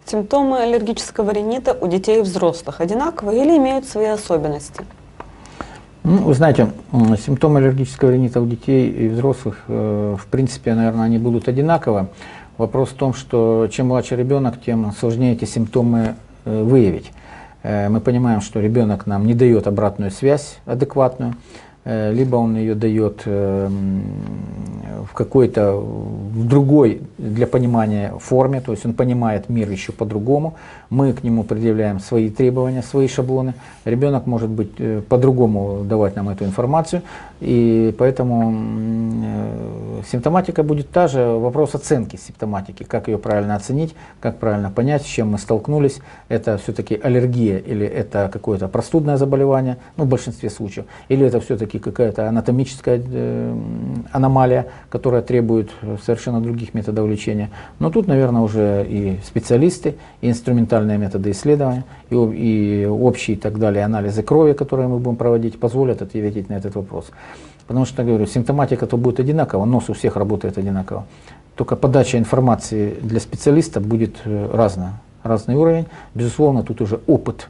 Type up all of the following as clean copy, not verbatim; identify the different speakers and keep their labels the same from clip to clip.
Speaker 1: Симптомы аллергического ринита у детей и взрослых одинаковые или имеют свои особенности?
Speaker 2: Ну, вы знаете, симптомы аллергического ринита у детей и взрослых, в принципе, наверное, они будут одинаковы. Вопрос в том, что чем младше ребенок, тем сложнее эти симптомы выявить. Мы понимаем, что ребенок нам не дает обратную связь адекватную, либо он ее дает в какой-то в другой для понимания форме, то есть он понимает мир еще по-другому, мы к нему предъявляем свои требования, свои шаблоны, ребенок может быть по-другому давать нам эту информацию, и поэтому симптоматика будет та же, вопрос оценки симптоматики, как ее правильно оценить, как правильно понять, с чем мы столкнулись, это все-таки аллергия или это какое-то простудное заболевание, ну, в большинстве случаев, или это все-таки какая-то анатомическая аномалия, которая требует совершенно других методов лечения. Но тут, наверное, уже и специалисты, и инструментальные методы исследования, и общие и так далее анализы крови, которые мы будем проводить, позволят ответить на этот вопрос. Потому что, говорю, симптоматика-то будет одинакова, нос у всех работает одинаково. Только подача информации для специалиста будет разный уровень. Безусловно, тут уже опыт,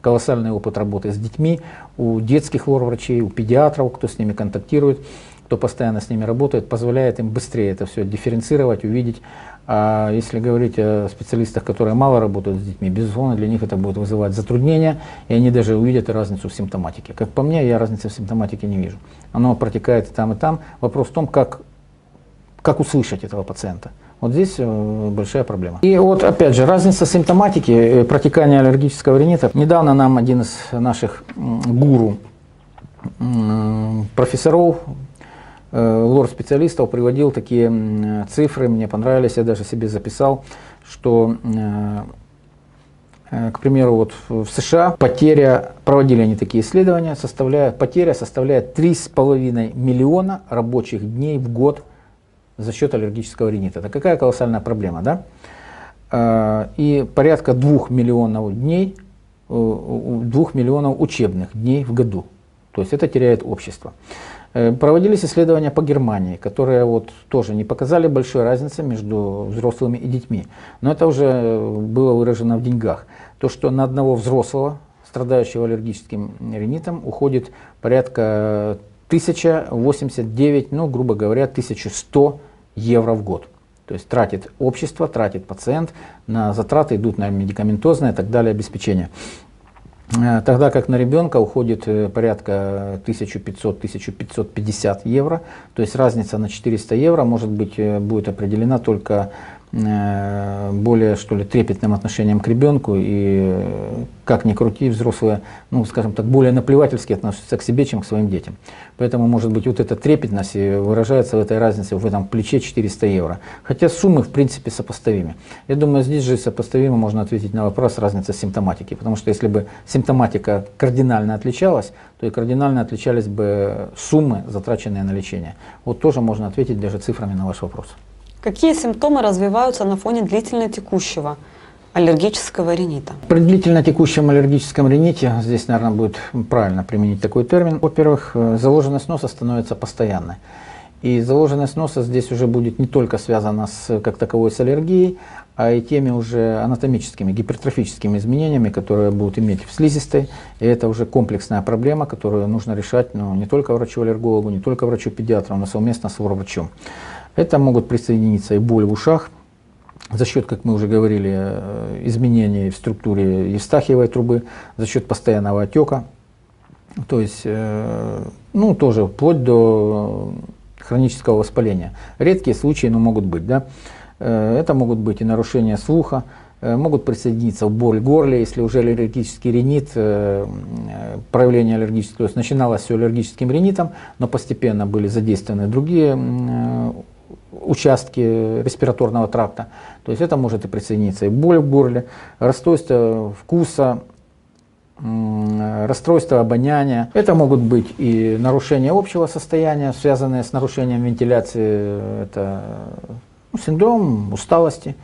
Speaker 2: колоссальный опыт работы с детьми, у детских лор-врачей, у педиатров, кто с ними контактирует, кто постоянно с ними работает, позволяет им быстрее это все дифференцировать, увидеть. А если говорить о специалистах, которые мало работают с детьми, безусловно, для них это будет вызывать затруднения, и они даже увидят разницу в симптоматике. Как по мне, я разницы в симптоматике не вижу. Оно протекает и там, и там. Вопрос в том, как услышать этого пациента. Вот здесь большая проблема. И вот опять же, разница симптоматики, протекания аллергического ринита. Недавно нам один из наших гуру, профессоров, лор-специалистов приводил такие цифры, мне понравились, я даже себе записал, что, к примеру, вот в США проводили они такие исследования, потеря составляет 3,5 миллиона рабочих дней в год за счет аллергического ринита. Это какая колоссальная проблема, да? И порядка 2 миллионов дней, 2 миллионов учебных дней в году. То есть это теряет общество. Проводились исследования по Германии, которые вот тоже не показали большой разницы между взрослыми и детьми. Но это уже было выражено в деньгах. То, что на одного взрослого, страдающего аллергическим ринитом, уходит порядка 1089, ну, грубо говоря, 1100 евро в год. То есть тратит общество, тратит пациент, на затраты идут на медикаментозное и так далее обеспечение. Тогда как на ребенка уходит порядка 1500-1550 евро, то есть разница на 400 евро может быть будет определена только более, что ли, трепетным отношением к ребенку, и как ни крути, взрослые, ну, скажем так, более наплевательски относятся к себе, чем к своим детям. Поэтому, может быть, вот эта трепетность выражается в этой разнице, в этом плече 400 евро. Хотя суммы, в принципе, сопоставимы. Я думаю, здесь же сопоставимо можно ответить на вопрос разницы симптоматики, потому что если бы симптоматика кардинально отличалась, то и кардинально отличались бы суммы, затраченные на лечение. Вот тоже можно ответить даже цифрами на ваш вопрос.
Speaker 1: Какие симптомы развиваются на фоне длительно текущего аллергического ринита?
Speaker 2: При длительно текущем аллергическом рините, здесь, наверное, будет правильно применить такой термин, во-первых, заложенность носа становится постоянной. И заложенность носа здесь уже будет не только связана как таковой с аллергией, а и теми уже анатомическими, гипертрофическими изменениями, которые будут иметь в слизистой. И это уже комплексная проблема, которую нужно решать, ну, не только врачу-аллергологу, не только врачу-педиатру, но совместно с лор-врачом. Это могут присоединиться и боль в ушах, за счет, как мы уже говорили, изменений в структуре евстахиевой трубы, за счет постоянного отека, то есть, ну, тоже вплоть до хронического воспаления. Редкие случаи, но могут быть, да. Это могут быть и нарушения слуха, могут присоединиться боль в горле, если уже аллергический ринит, проявление аллергического, то есть начиналось все аллергическим ринитом, но постепенно были задействованы другие участки респираторного тракта, то есть это может и присоединиться и боль в горле, расстройство вкуса, расстройство обоняния. Это могут быть и нарушения общего состояния, связанные с нарушением вентиляции, это синдром усталости,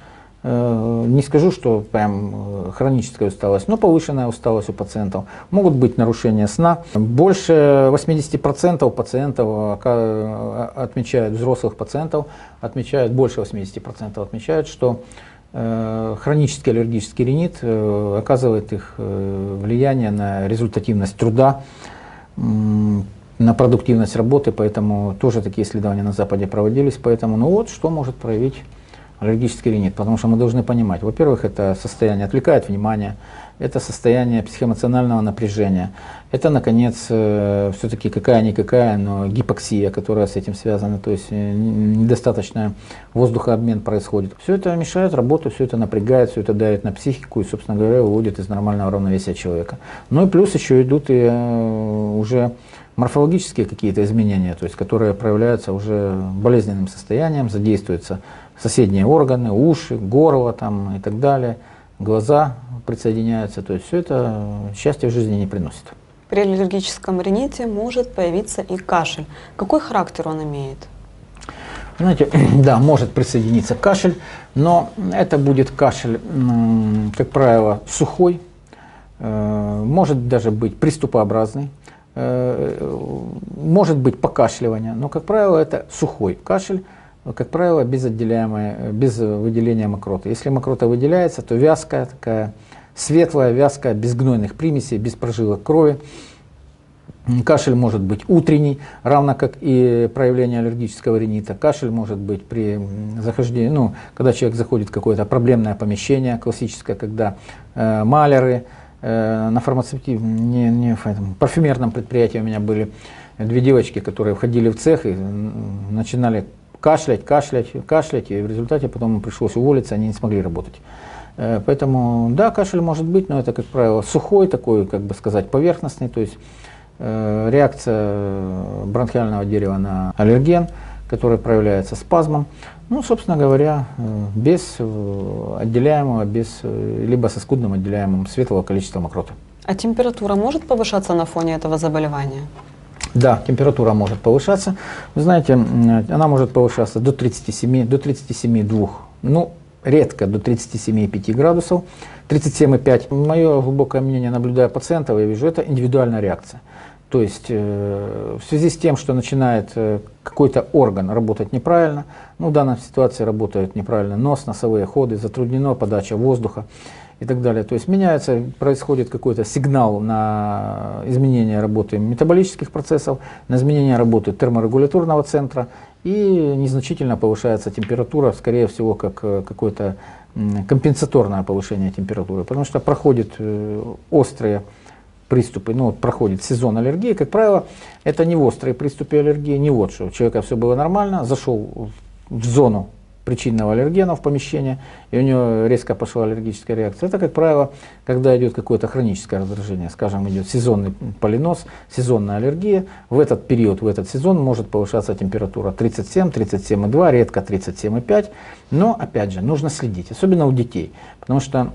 Speaker 2: Не скажу, что прям хроническая усталость, но повышенная усталость у пациентов. Могут быть нарушения сна. Больше 80% пациентов отмечают, взрослых пациентов отмечают, больше 80% отмечают, что хронический аллергический ринит оказывает их влияние на результативность труда, на продуктивность работы, поэтому тоже такие исследования на Западе проводились. Поэтому, ну вот, что может проявить аллергический ринит, потому что мы должны понимать, во-первых, это состояние отвлекает внимание, это состояние психоэмоционального напряжения, это, наконец, все-таки какая-никакая, но гипоксия, которая с этим связана, то есть недостаточный воздухообмен происходит. Все это мешает работу, все это напрягает, все это давит на психику и, собственно говоря, выводит из нормального равновесия человека. Ну и плюс еще идут и уже морфологические какие-то изменения, то есть которые проявляются уже болезненным состоянием, задействуются соседние органы, уши, горло там, и так далее, глаза присоединяются, то есть все это счастья в жизни не приносит.
Speaker 1: При аллергическом рините может появиться и кашель. Какой характер он имеет?
Speaker 2: Знаете, да, может присоединиться кашель, но это будет кашель, как правило, сухой, может даже быть приступообразный, может быть покашливание, но, как правило, это сухой кашель, как правило, без выделения мокроты. Если мокрота выделяется, то вязкая, такая светлая, вязкая, без гнойных примесей, без прожилок крови. Кашель может быть утренний, равно как и проявление аллергического ринита. Кашель может быть при захождении, ну, когда человек заходит в какое-то проблемное помещение, классическое, когда маляры, на парфюмерном предприятии у меня были две девочки, которые входили в цех и начинали кашлять, и в результате потом пришлось уволиться, они не смогли работать. Поэтому, да, кашель может быть, но это, как правило, сухой, такой, как бы сказать, поверхностный, то есть реакция бронхиального дерева на аллерген, который проявляется спазмом, ну, собственно говоря, без отделяемого, либо со скудным отделяемым светлого количества мокроты.
Speaker 1: А температура может повышаться на фоне этого заболевания?
Speaker 2: Да, температура может повышаться. Вы знаете, она может повышаться до 37,2, ну, редко до 37,5 градусов, 37,5. Мое глубокое мнение, наблюдая пациентов, я вижу, это индивидуальная реакция. То есть в связи с тем, что начинает какой-то орган работать неправильно, ну, в данной ситуации работает неправильно нос, носовые ходы, затруднена подача воздуха и так далее. То есть меняется, происходит какой-то сигнал на изменение работы метаболических процессов, на изменение работы терморегуляторного центра, и незначительно повышается температура, скорее всего, как какое-то компенсаторное повышение температуры, потому что проходят острые приступы, ну, вот проходит сезон аллергии, как правило, это не острые приступы аллергии, не вот что у человека все было нормально, зашел в зону причинного аллергена в помещение, и у него резко пошла аллергическая реакция. Это, как правило, когда идет какое-то хроническое раздражение, скажем, идет сезонный полинос, сезонная аллергия, в этот период, в этот сезон может повышаться температура 37, 37,2, редко 37,5, но, опять же, нужно следить, особенно у детей, потому что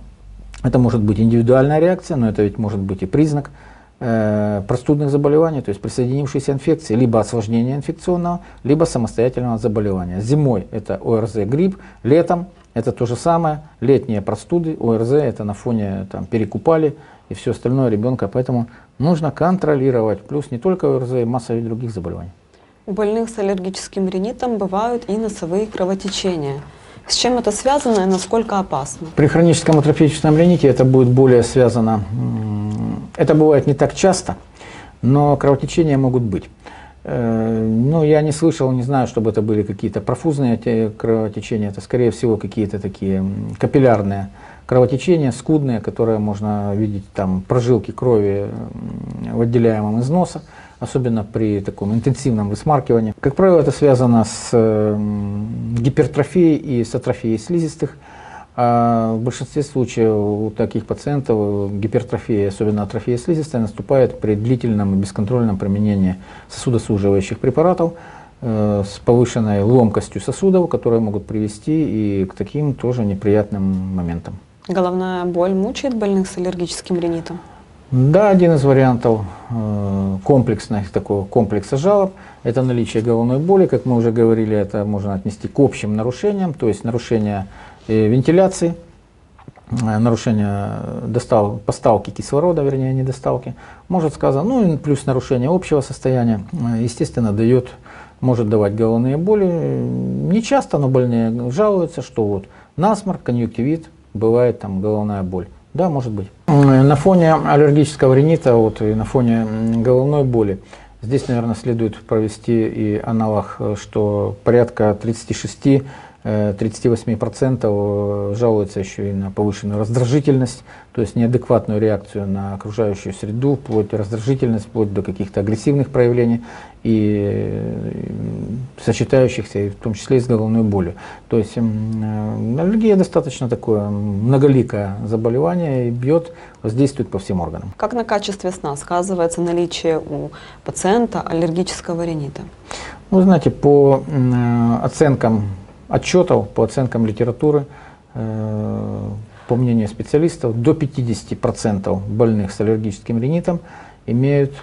Speaker 2: это может быть индивидуальная реакция, но это ведь может быть и признак простудных заболеваний, то есть присоединившейся инфекции, либо осложнения инфекционного, либо самостоятельного заболевания. Зимой это ОРЗ, грипп, летом это то же самое, летние простуды, ОРЗ это на фоне там, перекупали и все остальное ребенка, поэтому нужно контролировать, плюс не только ОРЗ, и масса других заболеваний.
Speaker 1: У больных с аллергическим ринитом бывают и носовые кровотечения. С чем это связано и насколько опасно? При
Speaker 2: хроническом атрофическом рините это будет более связано, это бывает не так часто, но кровотечения могут быть. Ну, я не слышал, не знаю, чтобы это были какие-то профузные кровотечения, это скорее всего какие-то такие капиллярные кровотечения, скудные, которые можно видеть, там прожилки крови, выделяемым из носа, особенно при таком интенсивном высмаркивании. Как правило, это связано с гипертрофией и с атрофией слизистых. А в большинстве случаев у таких пациентов гипертрофия, особенно атрофия слизистой, наступает при длительном и бесконтрольном применении сосудосуживающих препаратов с повышенной ломкостью сосудов, которые могут привести и к таким тоже неприятным моментам.
Speaker 1: Головная боль мучает больных с аллергическим ринитом?
Speaker 2: Да, один из вариантов такого комплекса жалоб – это наличие головной боли. Как мы уже говорили, это можно отнести к общим нарушениям, то есть нарушение вентиляции, нарушение поставки кислорода, вернее, недоставки, может сказать, ну и плюс нарушение общего состояния, естественно, может давать головные боли. Не часто, но больные жалуются, что вот насморк, конъюнктивит, бывает там головная боль. Да, может быть. На фоне аллергического ринита вот, и на фоне головной боли здесь, наверное, следует провести и аналог, что порядка 36-38% жалуются еще и на повышенную раздражительность, то есть неадекватную реакцию на окружающую среду, вплоть до раздражительности, вплоть до каких-то агрессивных проявлений и сочетающихся, в том числе и с головной болью. То есть аллергия достаточно такое многоликое заболевание и воздействует по всем органам.
Speaker 1: Как на качестве сна сказывается наличие у пациента аллергического ринита?
Speaker 2: Вы знаете, по оценкам отчетов, по оценкам литературы, по мнению специалистов, до 50% больных с аллергическим ринитом имеют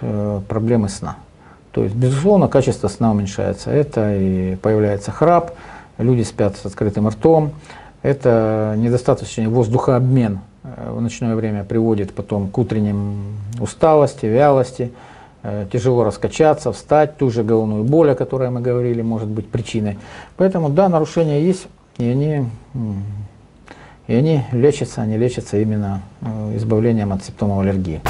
Speaker 2: проблемы сна. То есть, безусловно, качество сна уменьшается. Это и появляется храп, люди спят с открытым ртом, это недостаточный воздухообмен в ночное время приводит потом к утренним усталости, вялости, тяжело раскачаться, встать, ту же головную боль, о которой мы говорили, может быть причиной. Поэтому, да, нарушения есть, и они лечатся, они лечатся именно избавлением от симптомов аллергии.